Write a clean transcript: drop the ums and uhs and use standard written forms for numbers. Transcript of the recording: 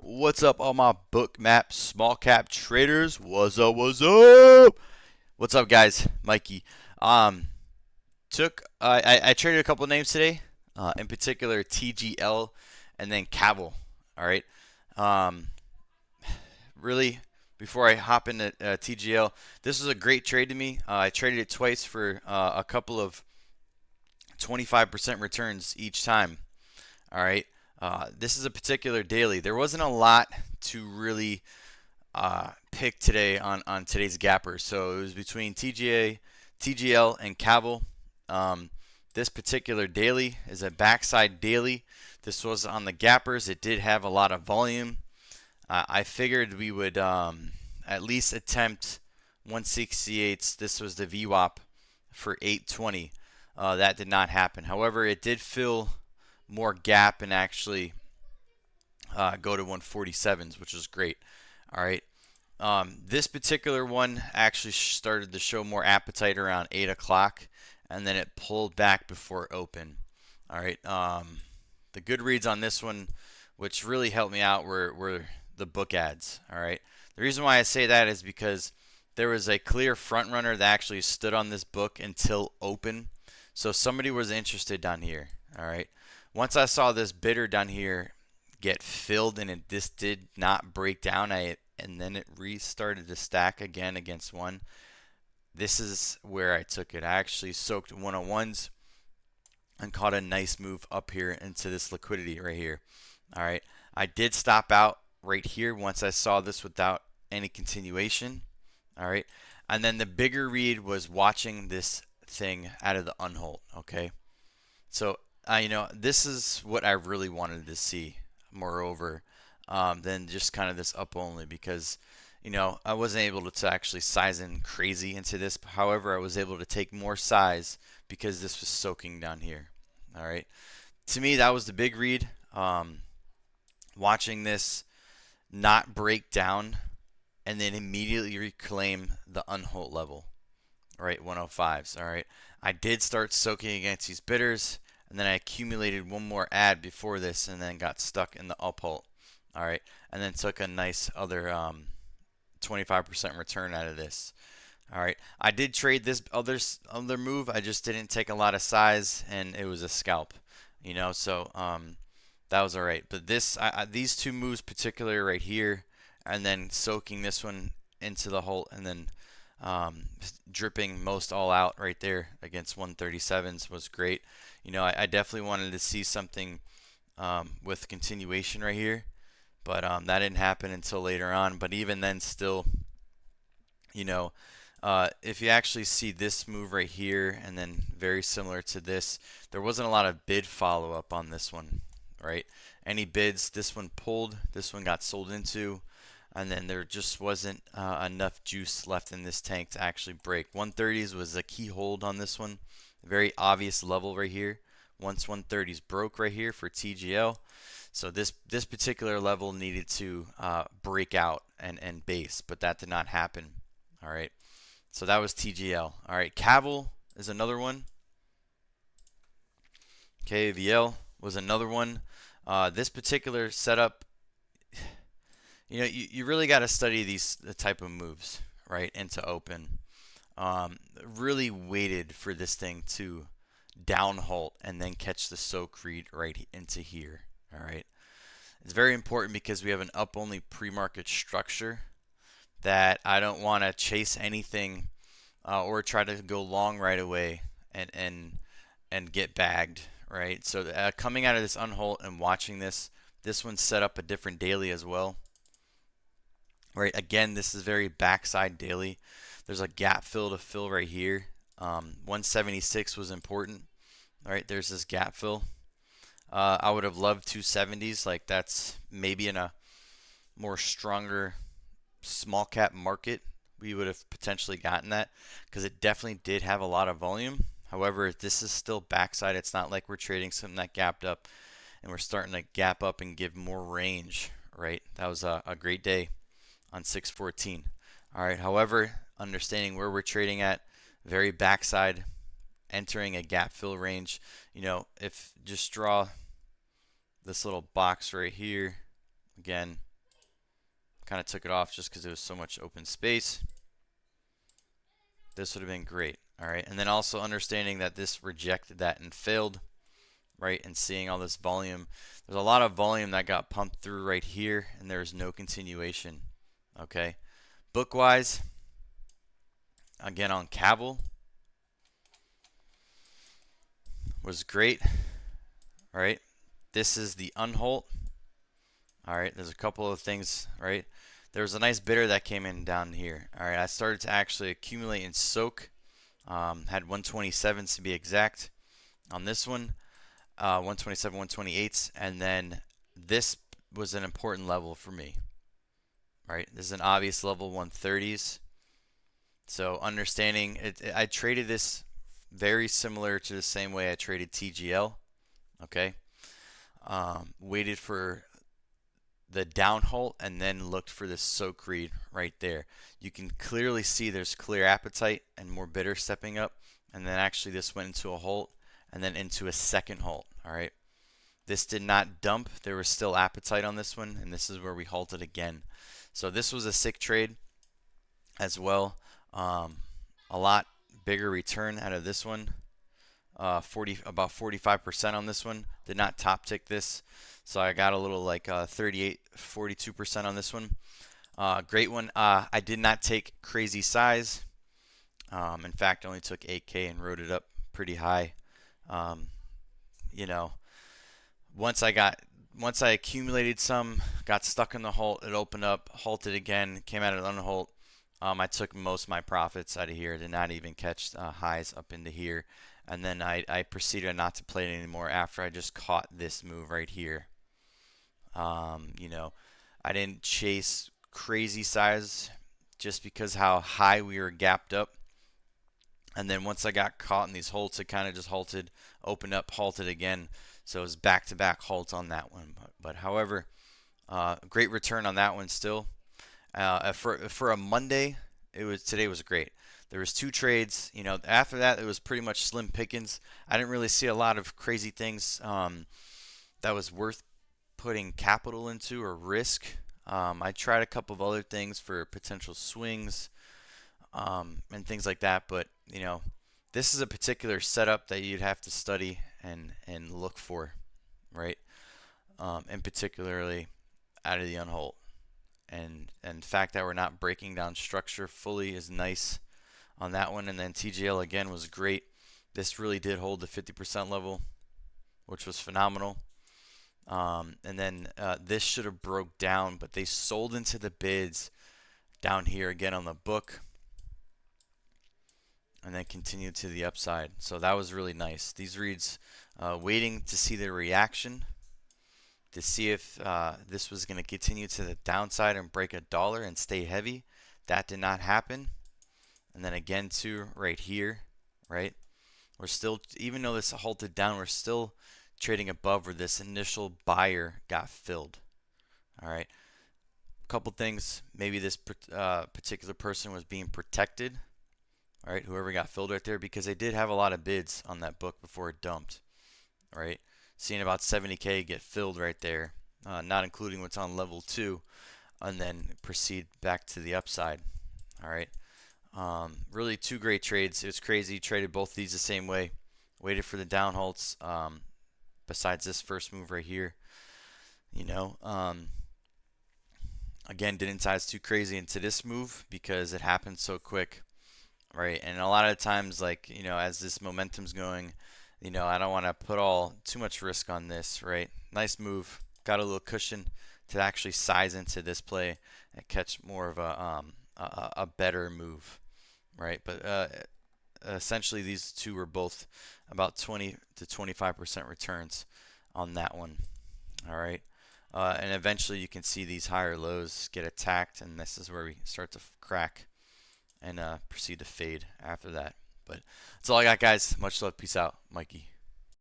What's up, all my Bookmap small cap traders? What's up? What's up? What's up, guys? Mikey. Um, I traded a couple of names today, in particular TGL and then KAVL. All right. Um, really, before I hop into TGL, this was a great trade to me. I traded it twice for a couple of 25% returns each time. All right. This is a particular daily. There wasn't a lot to really pick today on today's gapper. So it was between TGL, and KAVL. This particular daily is a backside daily. This was on the gappers. It did have a lot of volume. I figured we would at least attempt 168. This was the VWAP for 820. That did not happen. However, it did fill more gap and actually go to 147s, which is great. All right. This particular one actually started to show more appetite around 8 o'clock, and then it pulled back before open. All right. The good reads on this one, which really helped me out, were the book ads. All right. The reason why I say that is because there was a clear front runner that actually stood on this book until open. So somebody was interested down here. All right. Once I saw this bidder down here get filled and this did not break down, and then it restarted to stack again against one. This is where I took it. I actually soaked 101s and caught a nice move up here into this liquidity right here. All right. I did stop out right here once I saw this without any continuation. All right. And then the bigger read was watching this thing out of the unhold. Okay. So, this is what I really wanted to see, moreover, than just kind of this up only, because, I wasn't able to actually size in crazy into this. However, I was able to take more size because this was soaking down here. All right. To me, that was the big read. Watching this not break down and then immediately reclaim the unhold level. All right, 105s. All right. I did start soaking against these bidders, and then I accumulated one more ad before this and then got stuck in the uphold. All right. And then took a nice other 25% return out of this. All right. I did trade this other move. I just didn't take a lot of size, and it was a scalp. So that was all right. But these two moves, particularly right here, and then soaking this one into the hole, and then dripping most all out right there against 137s was great. I definitely wanted to see something with continuation right here, but that didn't happen until later on. But even then, still, if you actually see this move right here, and then very similar to this, there wasn't a lot of bid follow-up on this one, right? Any bids, this one pulled, this one got sold into, and then there just wasn't enough juice left in this tank to actually break. 130s was a key hold on this one. Very obvious level right here. Once 130s broke right here for TGL. So this particular level needed to break out and base, but that did not happen. All right. So that was TGL. All right. KAVL is another one. KAVL was another one. This particular setup, you really got to study the type of moves, right, into open. Really waited for this thing to down halt and then catch the soak read right into here. All right. It's very important because we have an up only pre-market structure that I don't want to chase anything or try to go long right away and get bagged, right? So coming out of this unhold and watching this one set up a different daily as well. Right, again, this is very backside daily. There's a gap fill to fill right here. 176 was important. All right, there's this gap fill. I would have loved 270s. Like, that's maybe in a more stronger small cap market, we would have potentially gotten that, because it definitely did have a lot of volume. However, this is still backside. It's not like we're trading something that gapped up and we're starting to gap up and give more range, right? That was a great day on 614. All right. However, understanding where we're trading at, very backside, entering a gap fill range. If just draw this little box right here, again, Kind of took it off just because there was so much open space. This would have been great. All right, and then also understanding that this rejected that and failed, right, and seeing all this volume. There's a lot of volume that got pumped through right here, and there's no continuation. Okay, book-wise, again on KAVL, was great. All right, this is the unholt. All right, there's a couple of things, right? There was a nice bidder that came in down here. All right, I started to actually accumulate and soak. Had 127s to be exact on this one, 127, 128s, and then this was an important level for me. Right, this is an obvious level, 130s. So understanding it, I traded this very similar to the same way I traded TGL. Okay, waited for the down halt and then looked for this soak read right there. You can clearly see there's clear appetite and more bidder stepping up, and then actually this went into a halt and then into a second halt. All right, this did not dump. There was still appetite on this one, and this is where we halted again. So this was a sick trade as well. A lot bigger return out of this one. About 45% on this one. Did not top tick this, so I got a little like 38, 42% on this one. Great one. I did not take crazy size. In fact, I only took 8K and wrote it up pretty high. You know, once I accumulated some, got stuck in the halt, it opened up, halted again, came out of an unhalt. I took most of my profits out of here. Did not even catch highs up into here. And then I proceeded not to play it anymore after I just caught this move right here. You know, I didn't chase crazy size just because how high we were gapped up. And then once I got caught in these halts, it kind of just halted, opened up, halted again. So it was back-to-back halts on that one. But however, great return on that one still. For a Monday, today was great. There was 2 trades. You know, after that, it was pretty much slim pickings. I didn't really see a lot of crazy things that was worth putting capital into or risk. I tried a couple of other things for potential swings and things like that, but you know, this is a particular setup that you'd have to study and look for, right? And particularly out of the unhold. And the fact that we're not breaking down structure fully is nice on that one. And then TGL again was great. This really did hold the 50% level, which was phenomenal. And then this should have broke down, but they sold into the bids down here again on the book, and then continued to the upside. So that was really nice. These reads, waiting to see the reaction to see if this was going to continue to the downside and break $1 and stay heavy. That did not happen. And then again too, right here, right? We're still, even though this halted down, we're still trading above where this initial buyer got filled. All right. A couple things. Maybe this particular person was being protected. All right, whoever got filled right there, because they did have a lot of bids on that book before it dumped. All right. Seeing about 70K get filled right there, not including what's on level 2, and then proceed back to the upside. All right. Really 2 great trades. It was crazy. Traded both these the same way. Waited for the down halts. Besides this first move right here, you know. Again, didn't size too crazy into this move because it happened so quick, right? And a lot of times, like, you know, as this momentum's going, you know, I don't want to put too much risk on this, right? Nice move. Got a little cushion to actually size into this play and catch more of a better move, right? But essentially, these two were both about 20 to 25% returns on that one. All right. And eventually you can see these higher lows get attacked, and this is where we start to crack and proceed to fade after that. But that's all I got, guys. Much love. Peace out. Mikey.